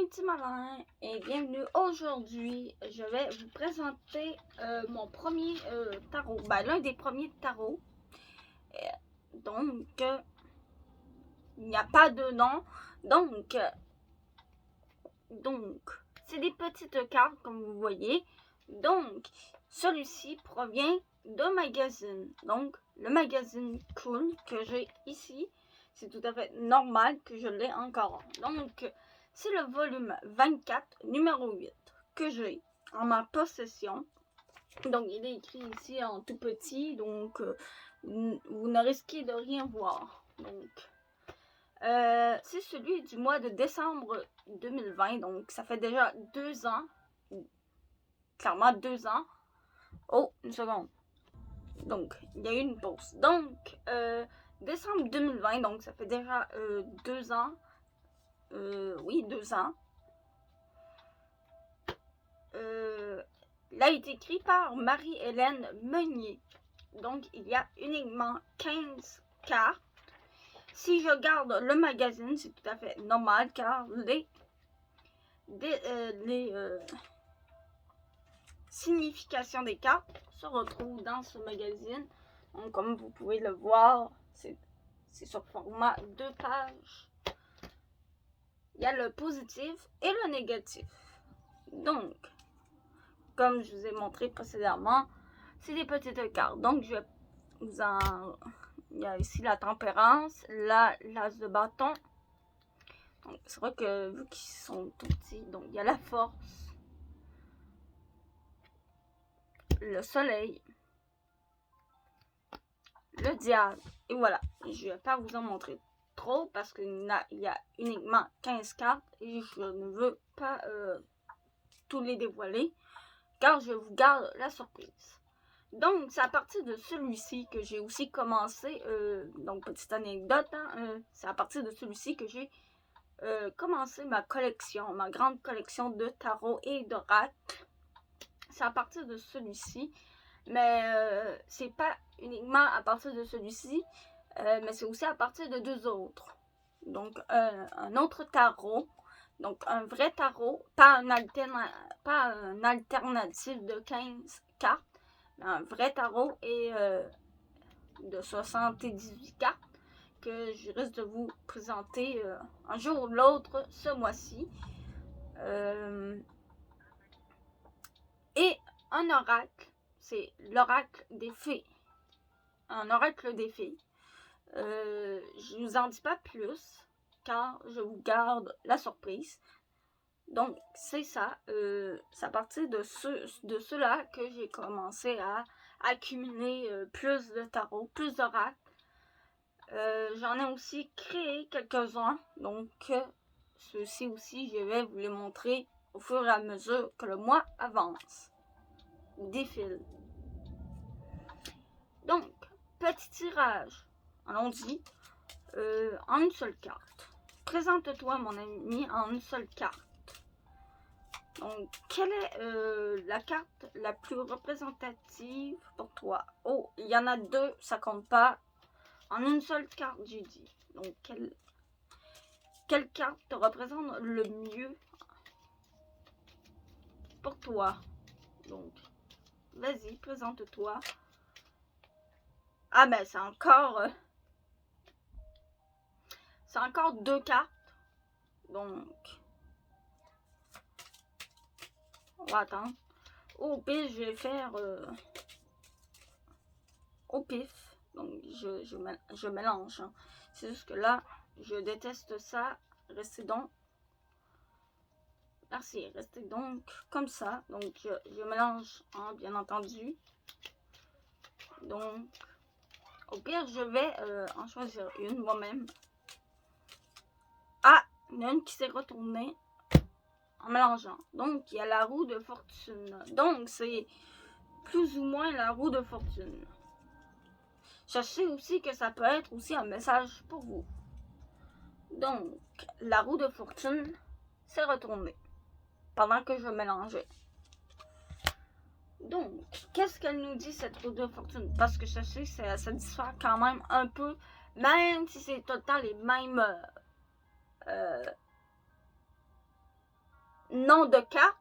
les petits malins et bienvenue. Aujourd'hui, je vais vous présenter mon premier tarot, l'un des premiers tarots. Donc, il n'y a pas de nom. Donc, c'est des petites cartes comme vous voyez. Donc, celui-ci provient d'un magazine. Donc, le magazine Cool que j'ai ici, c'est tout à fait normal que je l'ai encore. Donc, c'est le volume 24, numéro 8, que j'ai en ma possession. Donc, il est écrit ici en tout petit, donc vous ne risquez de rien voir. Donc, c'est celui du mois de décembre 2020, donc ça fait déjà 2 ans. Clairement 2 ans. Oh, une seconde. Donc, il y a eu une pause. Donc, décembre 2020, donc ça fait déjà 2 ans. Oui, 2 ans. Il a été écrit par Marie-Hélène Meunier. Donc, il y a uniquement 15 cartes. Si je garde le magazine, c'est tout à fait normal car les significations des cartes se retrouvent dans ce magazine. Donc, comme vous pouvez le voir, c'est sur format 2 pages. Il y a le positif et le négatif. Donc, comme je vous ai montré précédemment, c'est des petites cartes. Donc, je vais vous en... Il y a ici la tempérance, l'as de bâton. Donc, c'est vrai que vu qu'ils sont tout petits, donc il y a la force, le soleil, le diable. Et voilà, je ne vais pas vous en montrer trop parce qu'il y a uniquement 15 cartes et je ne veux pas tous les dévoiler car je vous garde la surprise. Donc, c'est à partir de celui-ci que j'ai aussi commencé, donc petite anecdote, c'est à partir de celui-ci que j'ai commencé ma collection, ma grande collection de tarot et d'oracles. C'est à partir de celui-ci, mais c'est pas uniquement à partir de celui-ci, mais c'est aussi à partir de 2 autres. Donc, un autre tarot, donc un vrai tarot, pas un alternatif de 15 cartes, mais un vrai tarot et de 78 cartes que je risque de vous présenter un jour ou l'autre ce mois-ci. Et un oracle, c'est l'oracle des fées. Un oracle des fées. Je ne vous en dis pas plus, car je vous garde la surprise. Donc, c'est ça. C'est à partir de cela que j'ai commencé à accumuler plus de tarots, plus d'oracles. J'en ai aussi créé quelques-uns. Donc, ceux-ci aussi, je vais vous les montrer au fur et à mesure que le mois avance. Défile. Donc, petit tirage. Allons-y. En une seule carte. Présente-toi, mon ami, en une seule carte. Donc, quelle est la carte la plus représentative pour toi? Oh, il y en a 2, ça compte pas. En une seule carte, j'ai dit. Donc, quelle carte te représente le mieux pour toi? Donc, vas-y, présente-toi. Ah, ben, c'est encore 2 cartes. Donc, on va attendre. Au pif, je vais faire au pif. Donc, je mélange. Hein. C'est juste que là, je déteste ça. Restez donc. Merci. Restez donc comme ça. Donc, je mélange, hein, bien entendu. Donc, au pire, je vais en choisir une moi-même. Ah, il y en a une qui s'est retournée en mélangeant. Donc, il y a la roue de fortune. Donc, c'est plus ou moins la roue de fortune. Sachez aussi que ça peut être aussi un message pour vous. Donc, la roue de fortune s'est retournée pendant que je mélangeais. Donc, qu'est-ce qu'elle nous dit cette roue de fortune? Parce que sachez, ça diffère quand même un peu, même si c'est tout le temps les mêmes noms de cartes,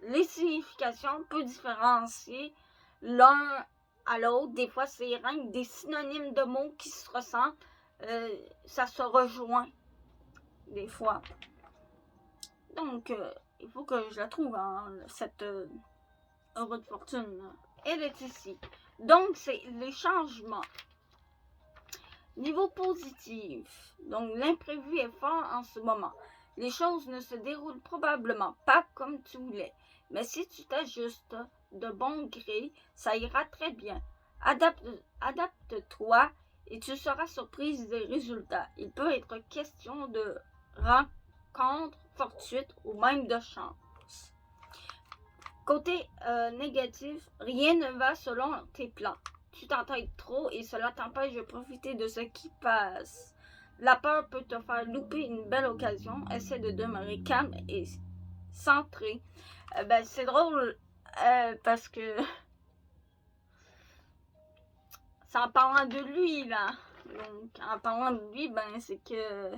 les significations peuvent différencier l'un à l'autre. Des fois, c'est rien que des synonymes de mots qui se ressemblent. Ça se rejoint des fois. Donc, il faut que je la trouve, hein, cette heure de fortune. Elle est ici. Donc, c'est les changements. Niveau positif. Donc, l'imprévu est fort en ce moment. Les choses ne se déroulent probablement pas comme tu voulais. Mais si tu t'ajustes de bon gré, ça ira très bien. Adapte-toi et tu seras surprise des résultats. Il peut être question de rencontres fortuites ou même de chance. Côté négatif, rien ne va selon tes plans. Tu t'entêtes trop et cela t'empêche de profiter de ce qui passe. La peur peut te faire louper une belle occasion. Essaie de demeurer calme et centré. C'est drôle parce que c'est en parlant de lui là. Donc en parlant de lui, c'est que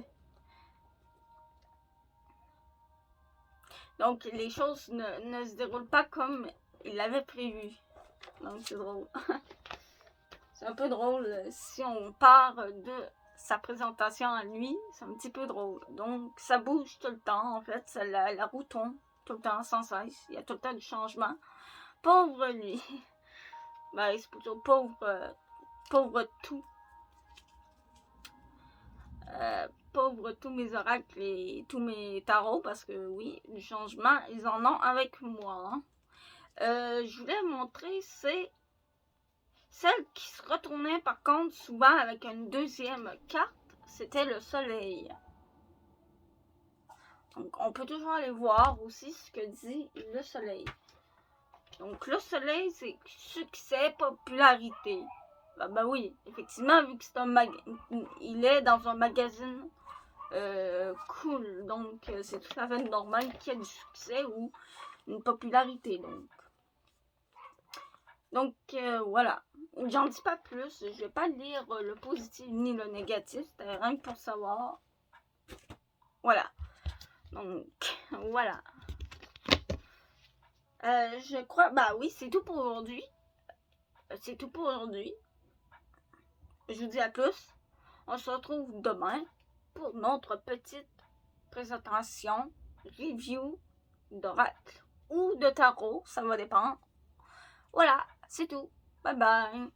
donc les choses ne se déroulent pas comme il l'avait prévu. Donc c'est drôle. C'est un peu drôle si on part de sa présentation à lui, c'est un petit peu drôle. Donc ça bouge tout le temps en fait, la roue tourne tout le temps sans cesse, il y a tout le temps du changement. Pauvre lui. C'est plutôt pauvre tout. Pauvre tous mes oracles et tous mes tarots, parce que oui, du changement, ils en ont avec moi. Hein. Je voulais montrer, c'est celle qui se retournait par contre souvent avec une deuxième carte, c'était le soleil. Donc on peut toujours aller voir aussi ce que dit le soleil. Donc le soleil, c'est succès, popularité. Oui, effectivement, vu que c'est il est dans un magazine cool, donc c'est tout à fait normal qu'il y ait du succès ou une popularité. Donc voilà, j'en dis pas plus, je vais pas lire le positif ni le négatif, c'était rien que pour savoir. Voilà, donc voilà. Je crois, oui, c'est tout pour aujourd'hui. C'est tout pour aujourd'hui. Je vous dis à plus. On se retrouve demain pour notre petite présentation, review d'oracle ou de tarot, ça va dépendre. Voilà, c'est tout. Bye bye.